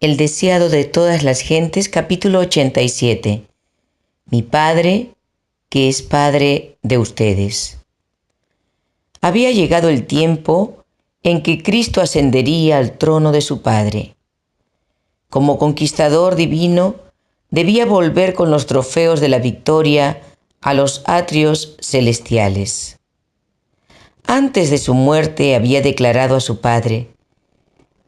El deseado de todas las gentes, capítulo 87. Mi Padre, que es Padre de ustedes. Había llegado el tiempo en que Cristo ascendería al trono de su Padre. Como conquistador divino, debía volver con los trofeos de la victoria a los atrios celestiales. Antes de su muerte había declarado a su Padre: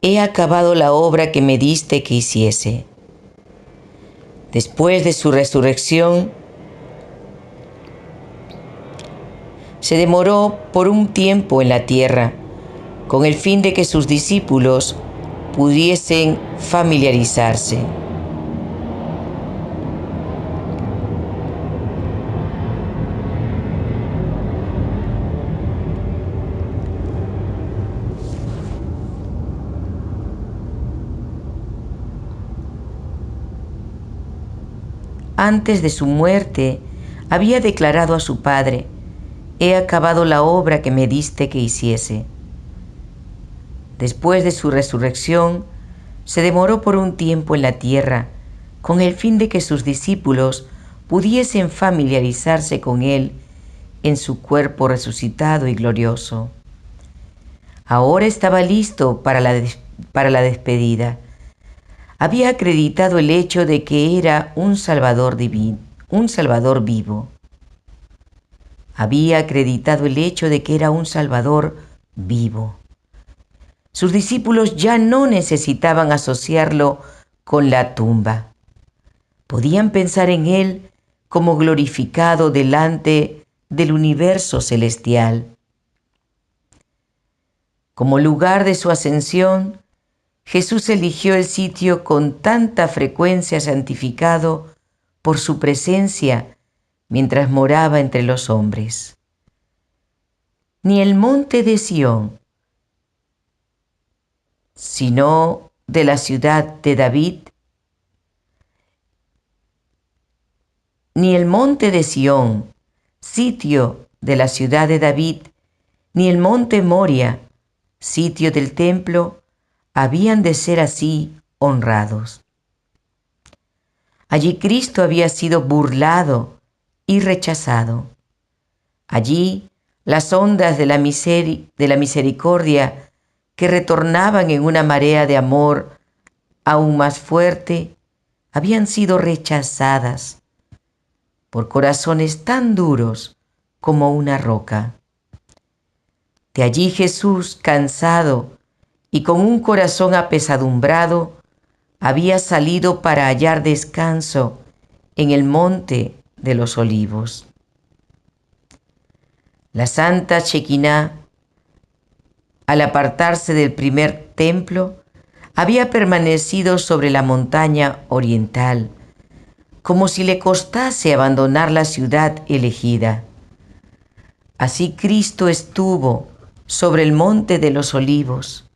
«He acabado la obra que me diste que hiciese». Después de su resurrección, se demoró por un tiempo en la tierra, con el fin de que sus discípulos pudiesen familiarizarse. Antes de su muerte, había declarado a su Padre: «He acabado la obra que me diste que hiciese». Después de su resurrección, se demoró por un tiempo en la tierra, con el fin de que sus discípulos pudiesen familiarizarse con Él en su cuerpo resucitado y glorioso. Ahora estaba listo para la despedida. Había acreditado el hecho de que era un Salvador divino, un Salvador vivo. Había acreditado el hecho de que era un Salvador vivo. Sus discípulos ya no necesitaban asociarlo con la tumba. Podían pensar en Él como glorificado delante del universo celestial. Como lugar de su ascensión, Jesús eligió el sitio con tanta frecuencia santificado por su presencia mientras moraba entre los hombres. Ni el monte de Sión, sino de la ciudad de David, ni el monte de Sión, sitio de la ciudad de David, ni el monte Moria, sitio del templo, habían de ser así honrados. Allí Cristo había sido burlado y rechazado. Allí las ondas de la misericordia que retornaban en una marea de amor aún más fuerte habían sido rechazadas por corazones tan duros como una roca. De allí Jesús, cansado y con un corazón apesadumbrado, había salido para hallar descanso en el monte de los olivos. La santa Shekinah, al apartarse del primer templo, había permanecido sobre la montaña oriental, como si le costase abandonar la ciudad elegida. Así Cristo estuvo sobre el monte de los olivos,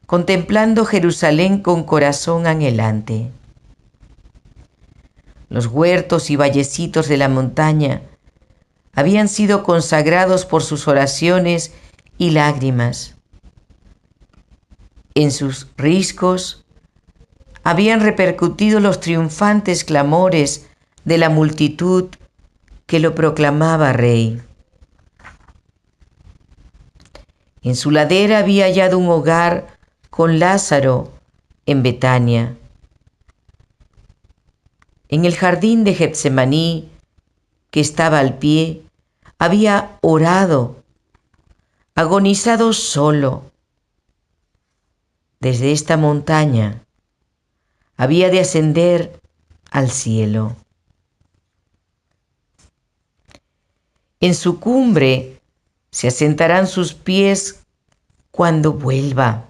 contemplando Jerusalén con corazón anhelante. Los huertos y vallecitos de la montaña habían sido consagrados por sus oraciones y lágrimas. En sus riscos habían repercutido los triunfantes clamores de la multitud que lo proclamaba rey. En su ladera había hallado un hogar con Lázaro en Betania. En el jardín de Getsemaní, que estaba al pie, había orado, agonizado solo. Desde esta montaña había de ascender al cielo. En su cumbre se asentarán sus pies cuando vuelva,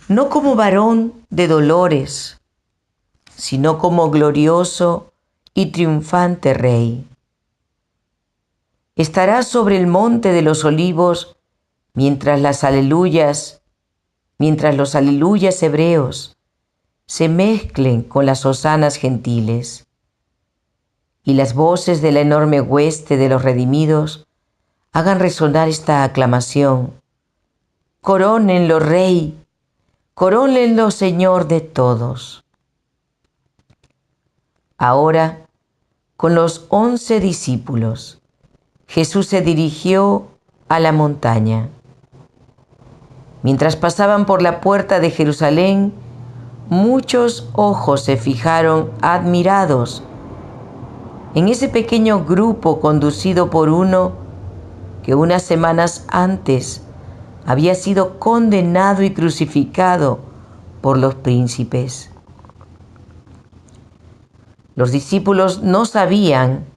no como varón de dolores, sino como glorioso y triunfante rey. Estará sobre el monte de los olivos mientras los aleluyas hebreos se mezclen con las hosanas gentiles y las voces de la enorme hueste de los redimidos hagan resonar esta aclamación: «Corónenlo rey, Corónenlo Señor de todos. Ahora, con los 11 discípulos, Jesús se dirigió a la montaña. Mientras pasaban por la puerta de Jerusalén, muchos ojos se fijaron admirados en ese pequeño grupo conducido por uno que unas semanas antes había sido condenado y crucificado por los príncipes. Los discípulos no sabían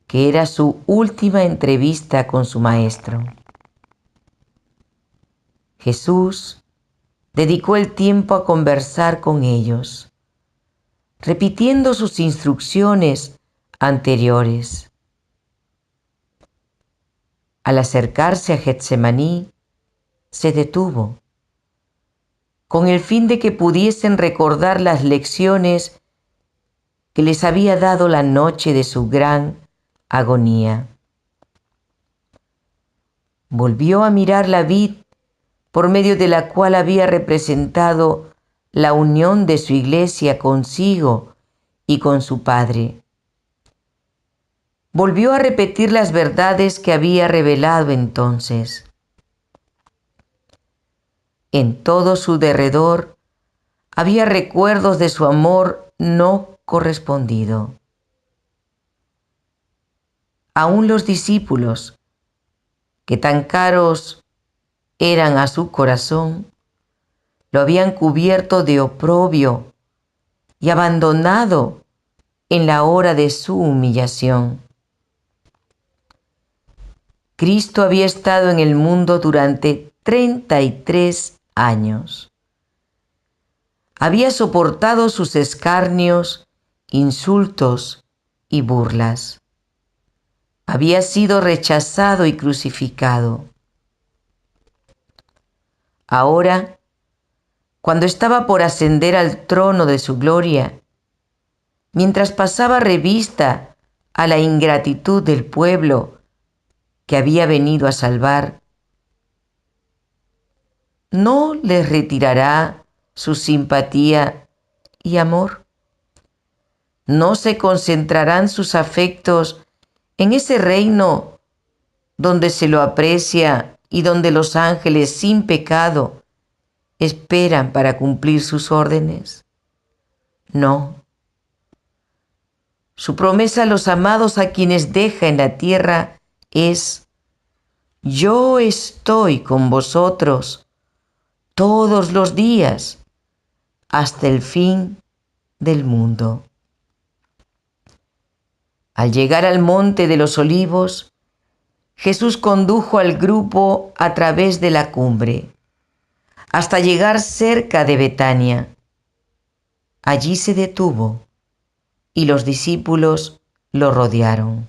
que era su última entrevista con su maestro. Jesús dedicó el tiempo a conversar con ellos, repitiendo sus instrucciones anteriores. Al acercarse a Getsemaní, se detuvo, con el fin de que pudiesen recordar las lecciones que les había dado la noche de su gran agonía. Volvió a mirar la vid por medio de la cual había representado la unión de su iglesia consigo y con su Padre. Volvió a repetir las verdades que había revelado entonces. En todo su derredor había recuerdos de su amor no correspondido. Aún los discípulos, que tan caros eran a su corazón, lo habían cubierto de oprobio y abandonado en la hora de su humillación. Cristo había estado en el mundo durante 33 años. Había soportado sus escarnios, insultos y burlas. Había sido rechazado y crucificado. Ahora, cuando estaba por ascender al trono de su gloria, mientras pasaba revista a la ingratitud del pueblo que había venido a salvar, ¿no les retirará su simpatía y amor? ¿No se concentrarán sus afectos en ese reino donde se lo aprecia y donde los ángeles sin pecado esperan para cumplir sus órdenes? No. Su promesa a los amados a quienes deja en la tierra es: yo estoy con vosotros todos los días hasta el fin del mundo. Al llegar al monte de los Olivos, Jesús condujo al grupo a través de la cumbre, hasta llegar cerca de Betania. Allí se detuvo y los discípulos lo rodearon.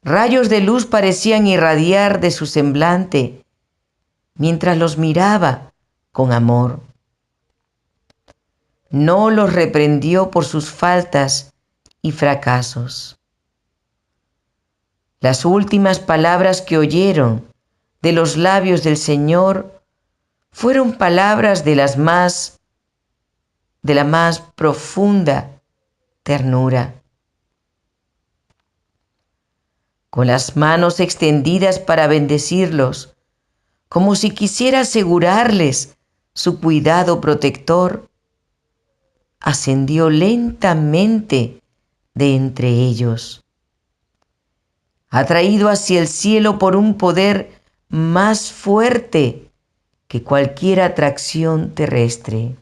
Rayos de luz parecían irradiar de su semblante mientras los miraba con amor. No los reprendió por sus faltas y fracasos. Las últimas palabras que oyeron de los labios del Señor fueron palabras de la más profunda ternura. Con las manos extendidas para bendecirlos, como si quisiera asegurarles su cuidado protector, ascendió lentamente de entre ellos, atraído hacia el cielo por un poder más fuerte que cualquier atracción terrestre.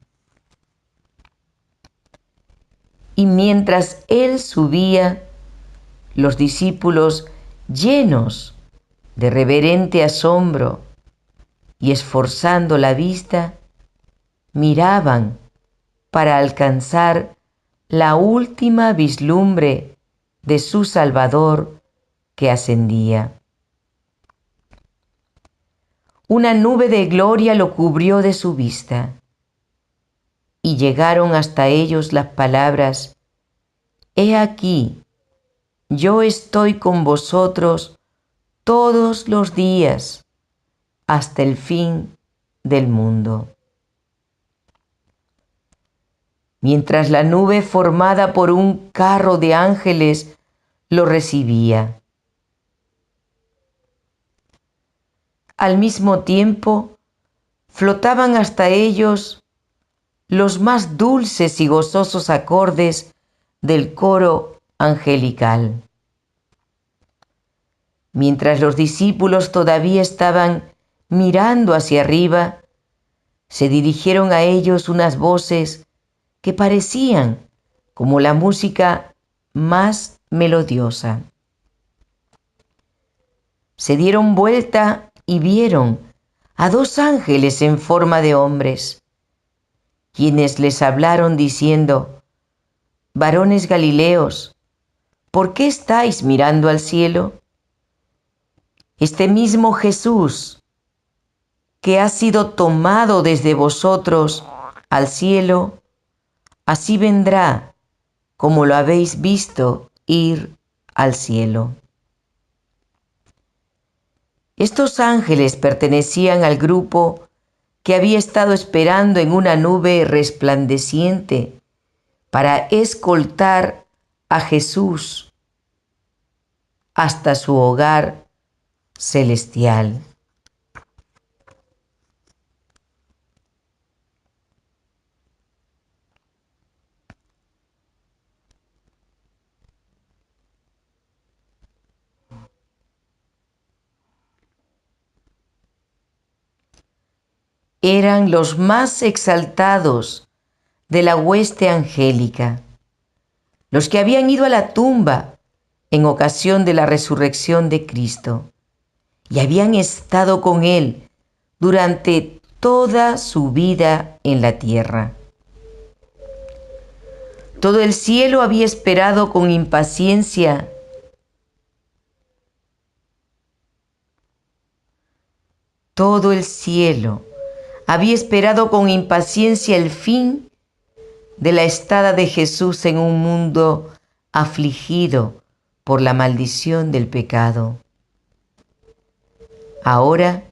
Y mientras él subía, los discípulos, llenos de reverente asombro y esforzando la vista, miraban para alcanzar la última vislumbre de su Salvador que ascendía. Una nube de gloria lo cubrió de su vista, y llegaron hasta ellos las palabras: He aquí, yo estoy con vosotros todos los días hasta el fin del mundo. mientras la nube formada por un carro de ángeles lo recibía. Al mismo tiempo, flotaban hasta ellos los más dulces y gozosos acordes del coro angelical. Mientras los discípulos todavía estaban mirando hacia arriba, se dirigieron a ellos unas voces que parecían como la música más melodiosa. Se dieron vuelta y vieron a dos ángeles en forma de hombres, quienes les hablaron diciendo: «Varones Galileos, ¿por qué estáis mirando al cielo? Este mismo Jesús, que ha sido tomado desde vosotros al cielo, así vendrá como lo habéis visto ir al cielo». Estos ángeles pertenecían al grupo que había estado esperando en una nube resplandeciente para escoltar a Jesús hasta su hogar celestial. Eran los más exaltados de la hueste angélica, los que habían ido a la tumba en ocasión de la resurrección de Cristo y habían estado con Él durante toda su vida en la tierra. Todo el cielo había esperado con impaciencia el fin de la estada de Jesús en un mundo afligido por la maldición del pecado. Ahora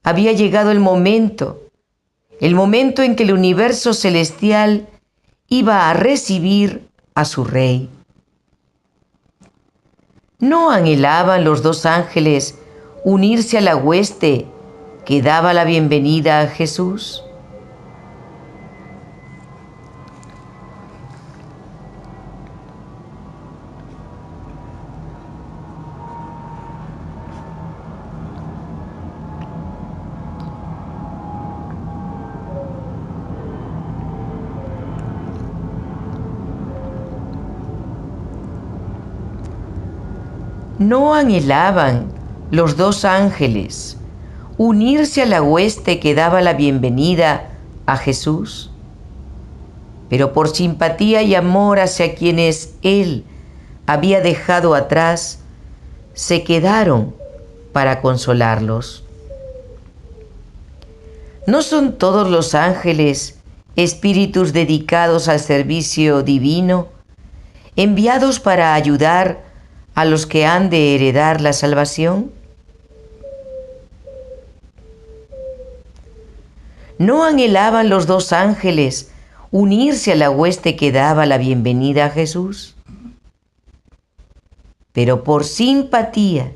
había llegado el momento en que el universo celestial iba a recibir a su Rey. ¿No anhelaban los dos ángeles unirse a la hueste que daba la bienvenida a Jesús? ¿No anhelaban los dos ángeles unirse a la hueste que daba la bienvenida a Jesús? Pero por simpatía y amor hacia quienes Él había dejado atrás, se quedaron para consolarlos. ¿No son todos los ángeles espíritus dedicados al servicio divino, enviados para ayudar a los que han de heredar la salvación? ¿No anhelaban los dos ángeles unirse a la hueste que daba la bienvenida a Jesús? Pero por simpatía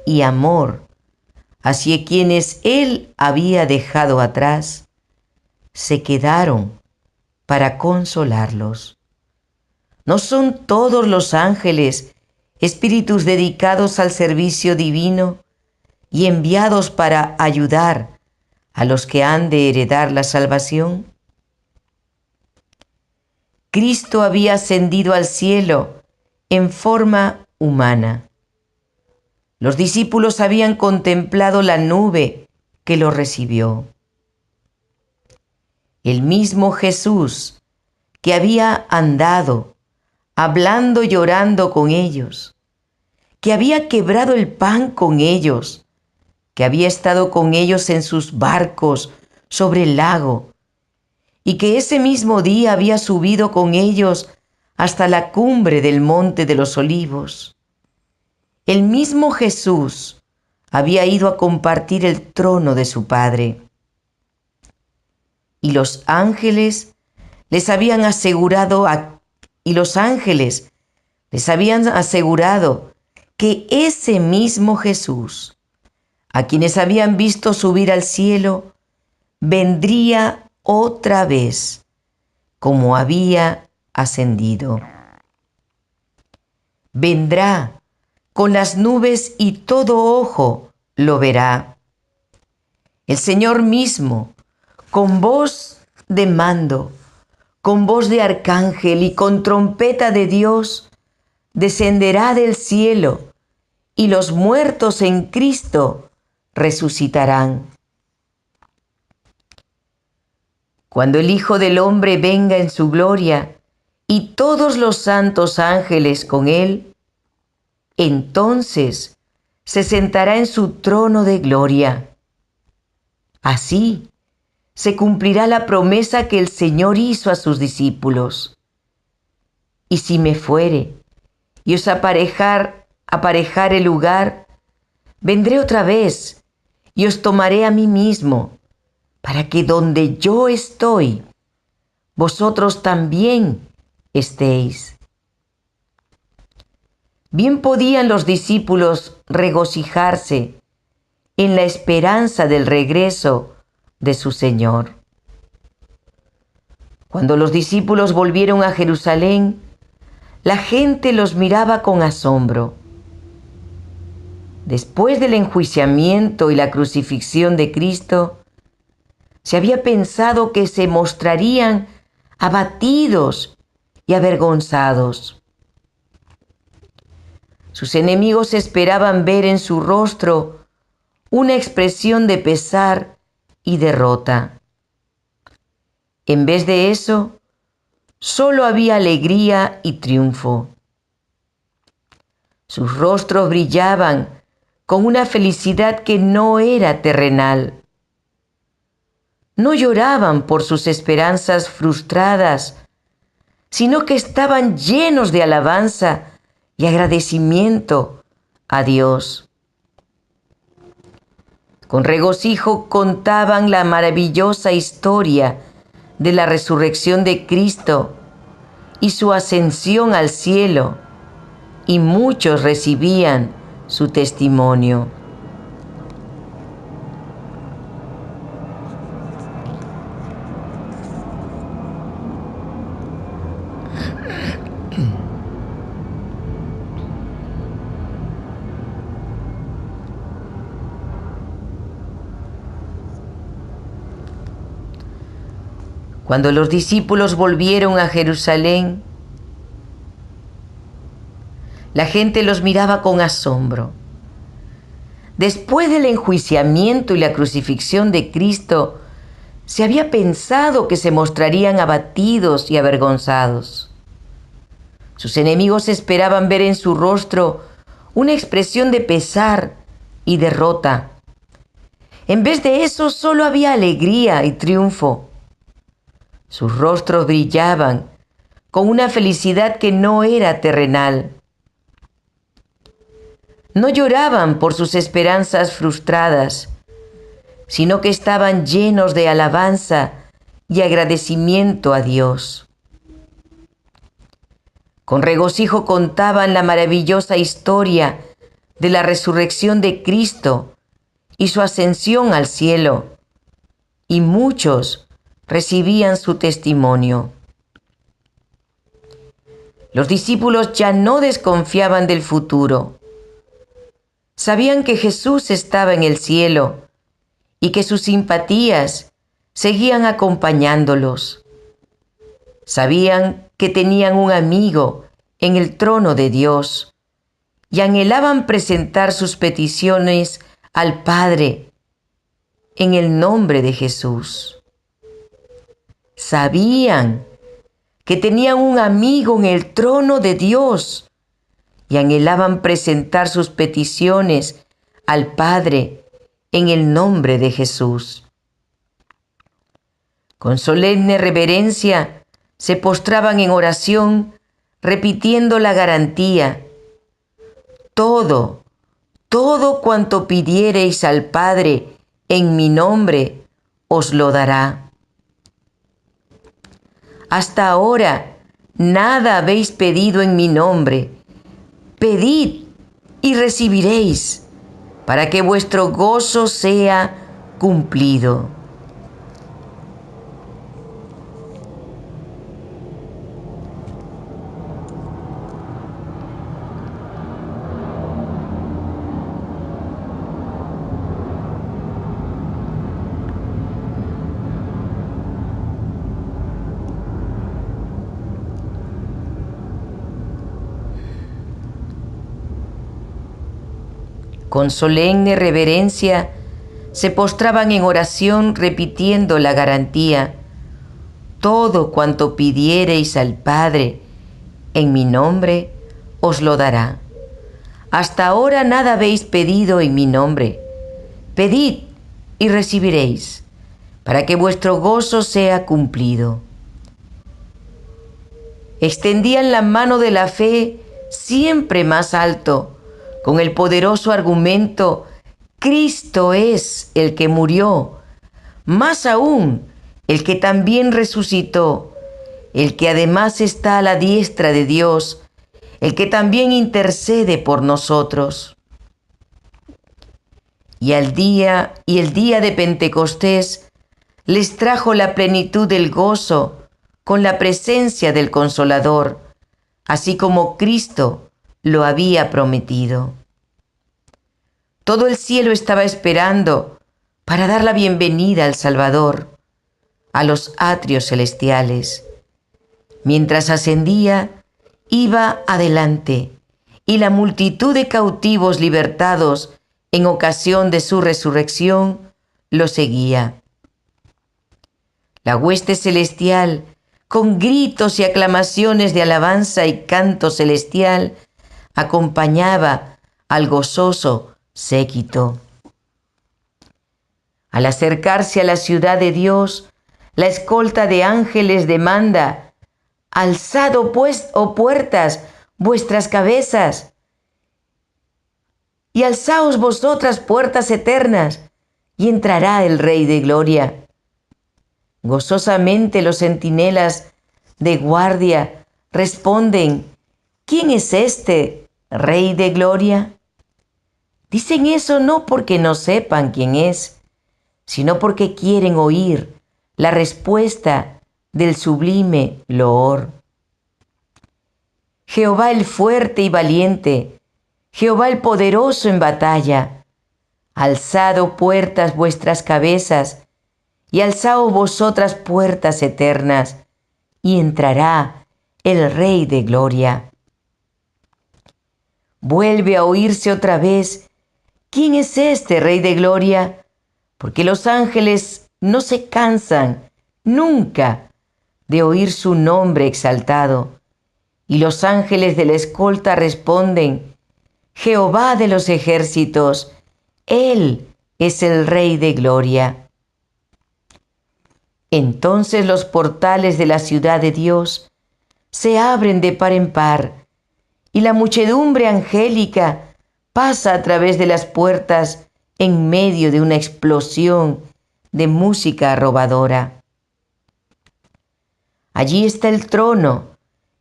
y amor hacia quienes Él había dejado atrás, se quedaron para consolarlos. ¿No son todos los ángeles espíritus dedicados al servicio divino y enviados para ayudar a los que han de heredar la salvación? Cristo había ascendido al cielo en forma humana. Los discípulos habían contemplado la nube que lo recibió. El mismo Jesús que había andado, hablando y llorando con ellos, que había quebrado el pan con ellos, que había estado con ellos en sus barcos sobre el lago, y que ese mismo día había subido con ellos hasta la cumbre del monte de los Olivos. El mismo Jesús había ido a compartir el trono de su Padre. Y los ángeles les habían asegurado y los ángeles les habían asegurado que ese mismo Jesús, a quienes habían visto subir al cielo, vendría otra vez como había ascendido. Vendrá con las nubes y todo ojo lo verá. El Señor mismo, con voz de mando, con voz de arcángel y con trompeta de Dios, descenderá del cielo y los muertos en Cristo resucitarán. Cuando el Hijo del Hombre venga en su gloria y todos los santos ángeles con él, entonces se sentará en su trono de gloria. Así se cumplirá la promesa que el Señor hizo a sus discípulos. Y si me fuere y os aparejar el lugar, vendré otra vez y os tomaré a mí mismo, para que donde yo estoy, vosotros también estéis. Bien podían los discípulos regocijarse en la esperanza del regreso de su Señor. Cuando los discípulos volvieron a Jerusalén, la gente los miraba con asombro. Después del enjuiciamiento y la crucifixión de Cristo, se había pensado que se mostrarían abatidos y avergonzados. Sus enemigos esperaban ver en su rostro una expresión de pesar y derrota. En vez de eso, solo había alegría y triunfo. Sus rostros brillaban con una felicidad que no era terrenal. No lloraban por sus esperanzas frustradas, sino que estaban llenos de alabanza y agradecimiento a Dios. Con regocijo contaban la maravillosa historia de la resurrección de Cristo y su ascensión al cielo, y muchos recibían su testimonio. Cuando los discípulos volvieron a Jerusalén, la gente los miraba con asombro. Después del enjuiciamiento y la crucifixión de Cristo, se había pensado que se mostrarían abatidos y avergonzados. Sus enemigos esperaban ver en su rostro una expresión de pesar y derrota. En vez de eso, solo había alegría y triunfo. Sus rostros brillaban con una felicidad que no era terrenal. No lloraban por sus esperanzas frustradas, sino que estaban llenos de alabanza y agradecimiento a Dios. Con regocijo contaban la maravillosa historia de la resurrección de Cristo y su ascensión al cielo, y muchos recibían su testimonio. Los discípulos ya no desconfiaban del futuro. Sabían que Jesús estaba en el cielo y que sus simpatías seguían acompañándolos. Sabían que tenían un amigo en el trono de Dios y anhelaban presentar sus peticiones al Padre en el nombre de Jesús. Sabían que tenían un amigo en el trono de Dios y anhelaban presentar sus peticiones al Padre en el nombre de Jesús. Con solemne reverencia se postraban en oración, repitiendo la garantía: todo cuanto pidiereis al Padre en mi nombre, os lo dará. Hasta ahora nada habéis pedido en mi nombre. Pedid y recibiréis, para que vuestro gozo sea cumplido. Con solemne reverencia se postraban en oración repitiendo la garantía: todo cuanto pidiereis al Padre en mi nombre, os lo dará. Hasta ahora nada habéis pedido en mi nombre. Pedid y recibiréis, para que vuestro gozo sea cumplido. Extendían la mano de la fe siempre más alto, con el poderoso argumento: Cristo es el que murió, más aún el que también resucitó, el que además está a la diestra de Dios, el que también intercede por nosotros. Y el día de Pentecostés les trajo la plenitud del gozo con la presencia del Consolador, así como Cristo lo había prometido. Todo el cielo estaba esperando para dar la bienvenida al Salvador a los atrios celestiales. Mientras ascendía, iba adelante, y la multitud de cautivos libertados en ocasión de su resurrección lo seguía. La hueste celestial, con gritos y aclamaciones de alabanza y canto celestial, acompañaba al gozoso séquito. Al acercarse a la ciudad de Dios, la escolta de ángeles demanda: alzad, pues, oh puertas, vuestras cabezas, y alzaos vosotras, puertas eternas, y entrará el Rey de Gloria. Gozosamente los centinelas de guardia responden: ¿quién es este Rey de Gloria? Dicen eso no porque no sepan quién es, sino porque quieren oír la respuesta del sublime loor. Jehová el fuerte y valiente, Jehová el poderoso en batalla. Alzad, oh puertas, vuestras cabezas, y alzaos vosotras, puertas eternas, y entrará el Rey de Gloria. Vuelve a oírse otra vez: ¿quién es este Rey de Gloria? Porque los ángeles no se cansan nunca de oír su nombre exaltado. Y los ángeles de la escolta responden: Jehová de los ejércitos, Él es el Rey de Gloria. Entonces los portales de la ciudad de Dios se abren de par en par, y la muchedumbre angélica pasa a través de las puertas en medio de una explosión de música arrobadora. Allí está el trono,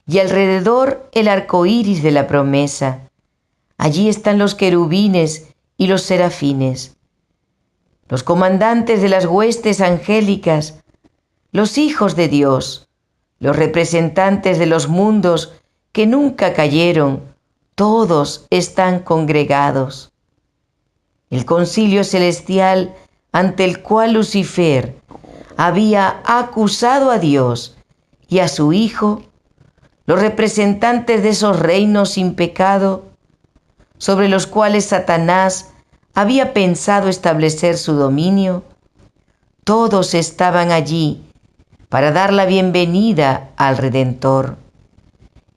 y alrededor el arco iris de la promesa. Allí están los querubines y los serafines, los comandantes de las huestes angélicas, los hijos de Dios, los representantes de los mundos que nunca cayeron, todos están congregados. El concilio celestial ante el cual Lucifer había acusado a Dios y a su Hijo, los representantes de esos reinos sin pecado, sobre los cuales Satanás había pensado establecer su dominio, todos estaban allí para dar la bienvenida al Redentor.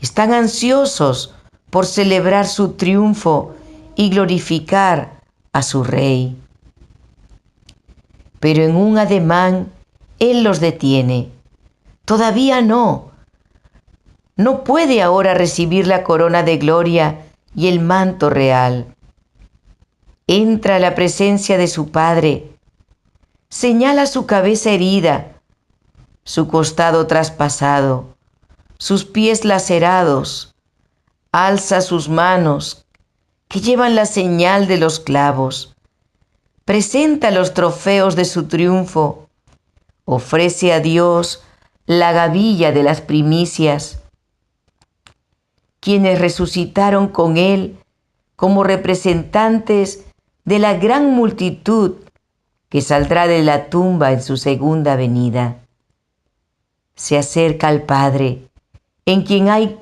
Están ansiosos por celebrar su triunfo y glorificar a su Rey. Pero en un ademán Él los detiene. Todavía no. No puede ahora recibir la corona de gloria y el manto real. Entra a la presencia de su Padre, señala su cabeza herida, su costado traspasado, sus pies lacerados, alza sus manos, que llevan la señal de los clavos, presenta los trofeos de su triunfo, ofrece a Dios la gavilla de las primicias, quienes resucitaron con Él como representantes de la gran multitud que saldrá de la tumba en su segunda venida. Se acerca al Padre, en quien hay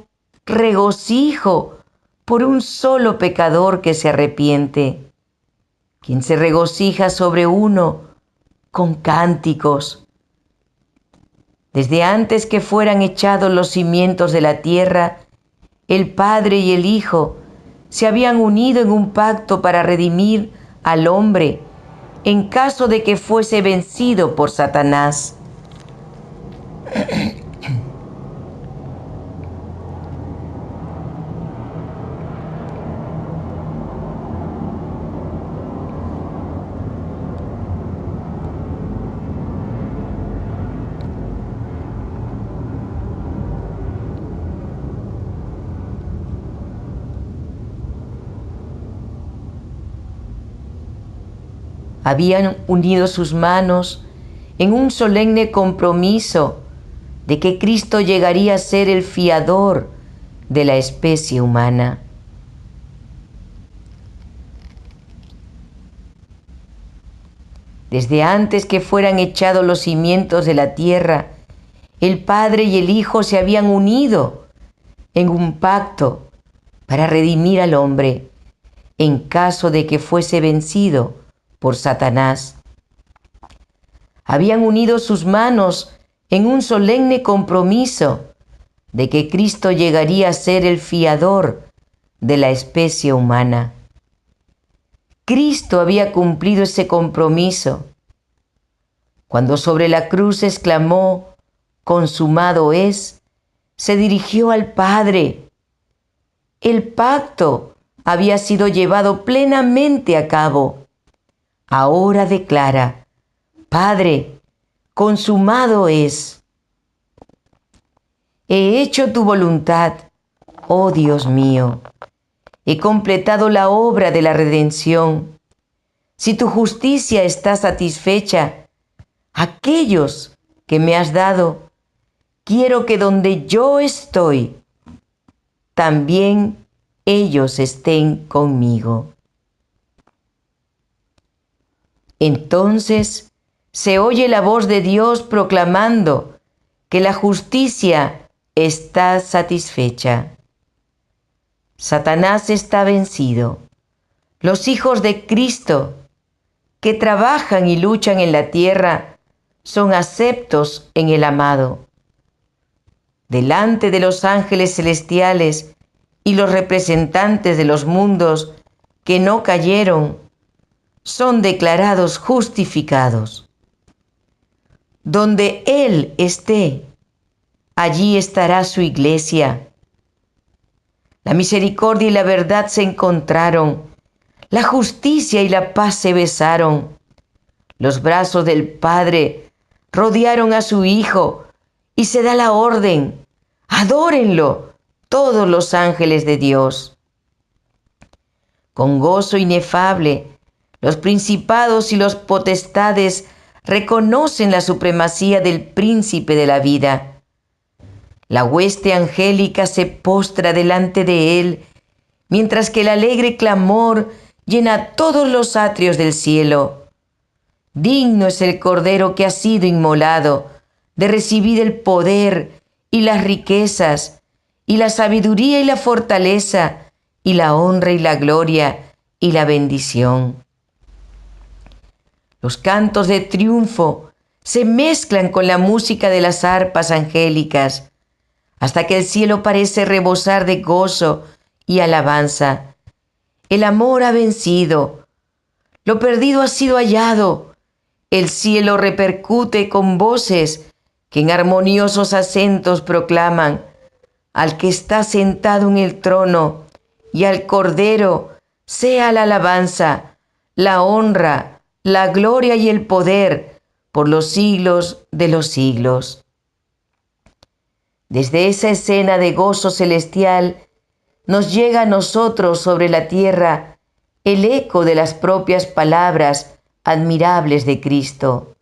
regocijo por un solo pecador que se arrepiente, quien se regocija sobre uno con cánticos. Desde antes que fueran echados los cimientos de la tierra, el Padre y el Hijo se habían unido en un pacto para redimir al hombre en caso de que fuese vencido por Satanás. Habían unido sus manos en un solemne compromiso de que Cristo llegaría a ser el fiador de la especie humana. Desde antes que fueran echados los cimientos de la tierra, el Padre y el Hijo se habían unido en un pacto para redimir al hombre en caso de que fuese vencido por Satanás. Habían unido sus manos en un solemne compromiso de que Cristo llegaría a ser el fiador de la especie humana. Cristo había cumplido ese compromiso cuando sobre la cruz exclamó: consumado es, se dirigió al Padre. El pacto había sido llevado plenamente a cabo. Ahora declara: Padre, consumado es. He hecho tu voluntad, oh Dios mío. He completado la obra de la redención. Si tu justicia está satisfecha, aquellos que me has dado, quiero que donde yo estoy, también ellos estén conmigo. Entonces se oye la voz de Dios proclamando que la justicia está satisfecha. Satanás está vencido. Los hijos de Cristo que trabajan y luchan en la tierra son aceptos en el amado. Delante de los ángeles celestiales y los representantes de los mundos que no cayeron, son declarados justificados. Donde Él esté, allí estará su iglesia. La misericordia y la verdad se encontraron, la justicia y la paz se besaron. Los brazos del Padre rodearon a su Hijo y se da la orden: adórenlo todos los ángeles de Dios. Con gozo inefable, los principados y los potestades reconocen la supremacía del príncipe de la vida. La hueste angélica se postra delante de él, mientras que el alegre clamor llena todos los atrios del cielo. Digno es el Cordero que ha sido inmolado de recibir el poder y las riquezas, y la sabiduría y la fortaleza, y la honra y la gloria y la bendición. Los cantos de triunfo se mezclan con la música de las arpas angélicas, hasta que el cielo parece rebosar de gozo y alabanza. El amor ha vencido, lo perdido ha sido hallado. El cielo repercute con voces que en armoniosos acentos proclaman: al que está sentado en el trono y al Cordero sea la alabanza, la honra, la gloria y el poder por los siglos de los siglos. Desde esa escena de gozo celestial nos llega a nosotros sobre la tierra el eco de las propias palabras admirables de Cristo.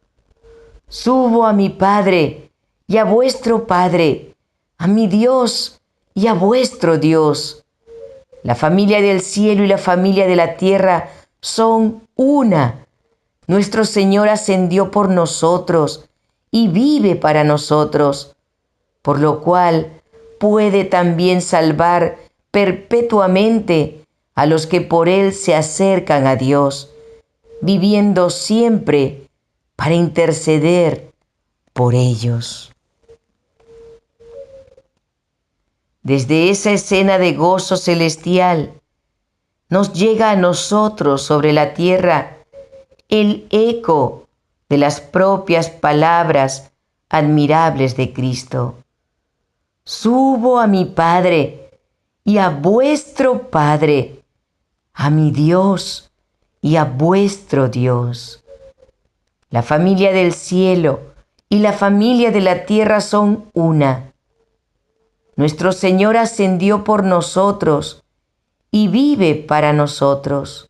Subo a mi Padre y a vuestro Padre, a mi Dios y a vuestro Dios. La familia del cielo y la familia de la tierra son una. Nuestro Señor ascendió por nosotros y vive para nosotros, por lo cual puede también salvar perpetuamente a los que por Él se acercan a Dios, viviendo siempre para interceder por ellos. Desde esa escena de gozo celestial, nos llega a nosotros sobre la tierra el eco de las propias palabras admirables de Cristo. Subo a mi Padre y a vuestro Padre, a mi Dios y a vuestro Dios. La familia del cielo y la familia de la tierra son una. Nuestro Señor ascendió por nosotros y vive para nosotros,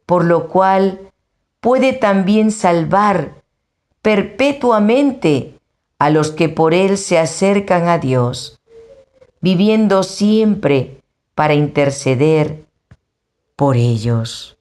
por lo cual puede también salvar perpetuamente a los que por Él se acercan a Dios, viviendo siempre para interceder por ellos.